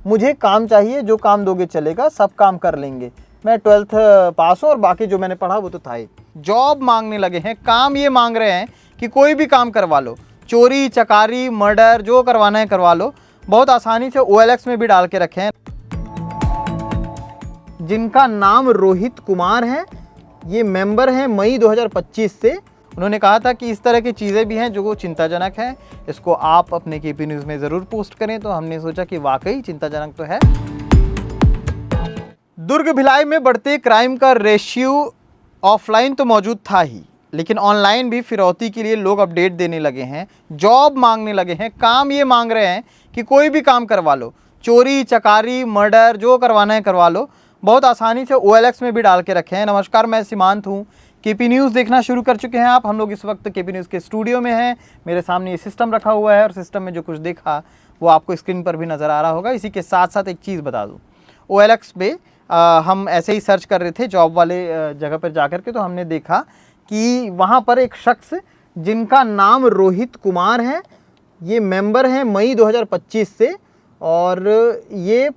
मुझे काम चाहिए, जो काम दोगे चलेगा, सब काम कर लेंगे। मैं 12th पास हूँ और बाकी जो मैंने पढ़ा वो तो था ही। जॉब मांगने लगे हैं, काम ये मांग रहे हैं कि कोई भी काम करवा लो, चोरी चकारी मर्डर जो करवाना है करवा लो। बहुत आसानी से OLX में भी डाल के रखे हैं। जिनका नाम रोहित कुमार है, ये मेंबर हैं मई 2025 से। उन्होंने कहा था कि इस तरह की चीज़ें भी हैं जो चिंताजनक हैं, इसको आप अपने KP न्यूज़ में ज़रूर पोस्ट करें। तो हमने सोचा कि वाकई चिंताजनक तो है। दुर्ग भिलाई में बढ़ते क्राइम का रेशियो ऑफलाइन तो मौजूद था ही, लेकिन ऑनलाइन भी फिरौती के लिए लोग अपडेट देने लगे हैं, जॉब मांगने लगे हैं। काम ये मांग रहे हैं कि कोई भी काम करवा लो, चोरी चकारी मर्डर जो करवाना है करवा लो। बहुत आसानी से OLX में भी डाल के रखे हैं। नमस्कार, मैं सीमांत हूँ। KP न्यूज़ देखना शुरू कर चुके हैं आप। हम लोग इस वक्त KP न्यूज़ के स्टूडियो में हैं। मेरे सामने ये सिस्टम रखा हुआ है और सिस्टम में जो कुछ देखा वो आपको स्क्रीन पर भी नज़र आ रहा होगा। इसी के साथ साथ एक चीज़ बता दूँ, OLX पे हम ऐसे ही सर्च कर रहे थे जॉब वाले जगह पर जा कर के, तो हमने देखा कि वहाँ पर एक शख्स जिनका नाम रोहित कुमार है, ये मेंबर हैं मई 2025 से। और ये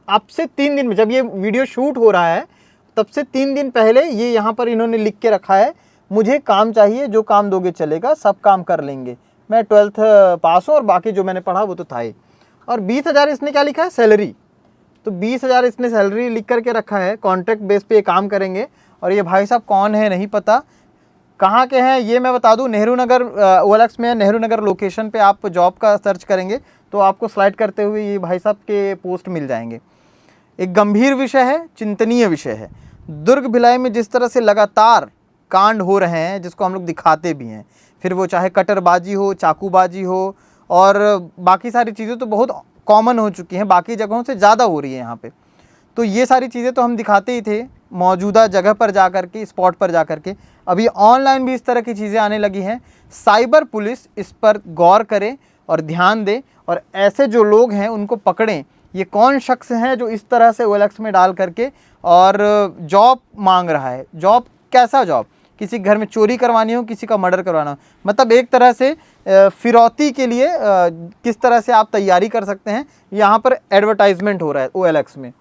अब से 3 दिन में, जब ये वीडियो शूट हो रहा है तब से 3 दिन पहले ये यहाँ पर इन्होंने लिख के रखा है, मुझे काम चाहिए, जो काम दोगे चलेगा, सब काम कर लेंगे। मैं 12th पास हूँ और बाकी जो मैंने पढ़ा वो तो था ही। और 20,000 इसने क्या लिखा है, सैलरी। तो 20,000 इसने सैलरी लिख करके रखा है, कॉन्ट्रैक्ट बेस पे ये काम करेंगे। और ये भाई साहब कौन है नहीं पता, कहाँ के हैं ये मैं बता दूं, नेहरू नगर OLX में, नेहरू नगर लोकेशन पे आप जॉब का सर्च करेंगे तो आपको स्लाइड करते हुए ये भाई साहब के पोस्ट मिल जाएंगे। एक गंभीर विषय है, चिंतनीय विषय है। दुर्ग भिलाई में जिस तरह से लगातार कांड हो रहे हैं, जिसको हम लोग दिखाते भी हैं, फिर वो चाहे कटरबाजी हो, चाकूबाजी हो और बाकी सारी चीज़ें तो बहुत कॉमन हो चुकी हैं, बाकी जगहों से ज़्यादा हो रही है यहाँ पे। तो ये सारी चीज़ें तो हम दिखाते ही थे मौजूदा जगह पर जा कर के, स्पॉट पर जा कर के। अभी ऑनलाइन भी इस तरह की चीज़ें आने लगी हैं। साइबर पुलिस इस पर गौर करे और ध्यान दे और ऐसे जो लोग हैं उनको पकड़ें। ये कौन शख्स है जो इस तरह से OLX में डाल करके और जॉब मांग रहा है। जॉब कैसा जॉब, किसी घर में चोरी करवानी हो, किसी का मर्डर करवाना हो, मतलब एक तरह से फिरौती के लिए किस तरह से आप तैयारी कर सकते हैं, यहाँ पर एडवर्टाइजमेंट हो रहा है OLX में।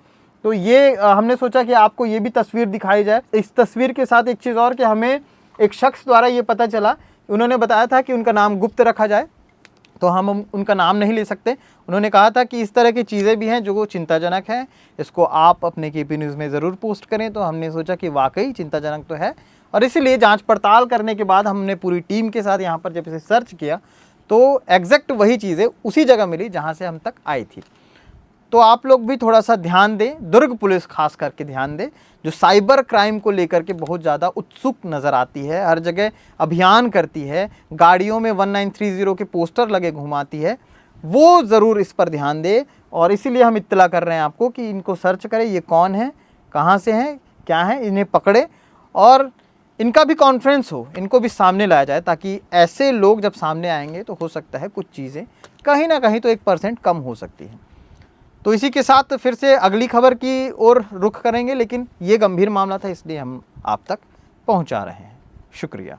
तो ये हमने सोचा कि आपको ये भी तस्वीर दिखाई जाए। इस तस्वीर के साथ एक चीज़ और कि हमें एक शख्स द्वारा ये पता चला, उन्होंने बताया था कि उनका नाम गुप्त रखा जाए, तो हम उनका नाम नहीं ले सकते। उन्होंने कहा था कि इस तरह की चीज़ें भी हैं जो चिंताजनक हैं, इसको आप अपने KP न्यूज़ में ज़रूर पोस्ट करें। तो हमने सोचा कि वाकई चिंताजनक तो है और इसीलिए जांच पड़ताल करने के बाद हमने पूरी टीम के साथ यहाँ पर जब इसे सर्च किया तो एग्जैक्ट वही चीज़ें उसी जगह मिली जहाँ से हम तक आई थी। तो आप लोग भी थोड़ा सा ध्यान दें, दुर्ग पुलिस खास करके ध्यान दें, जो साइबर क्राइम को लेकर के बहुत ज़्यादा उत्सुक नज़र आती है, हर जगह अभियान करती है, गाड़ियों में 1930 के पोस्टर लगे घुमाती है, वो ज़रूर इस पर ध्यान दे। और इसीलिए हम इत्तला कर रहे हैं आपको कि इनको सर्च करें, ये कौन है, कहाँ से हैं, क्या है, इन्हें पकड़े और इनका भी कॉन्फ्रेंस हो, इनको भी सामने लाया जाए, ताकि ऐसे लोग जब सामने आएंगे तो हो सकता है कुछ चीज़ें कहीं ना कहीं तो 1% कम हो सकती हैं। तो इसी के साथ फिर से अगली खबर की ओर रुख करेंगे, लेकिन ये गंभीर मामला था इसलिए हम आप तक पहुंचा रहे हैं। शुक्रिया।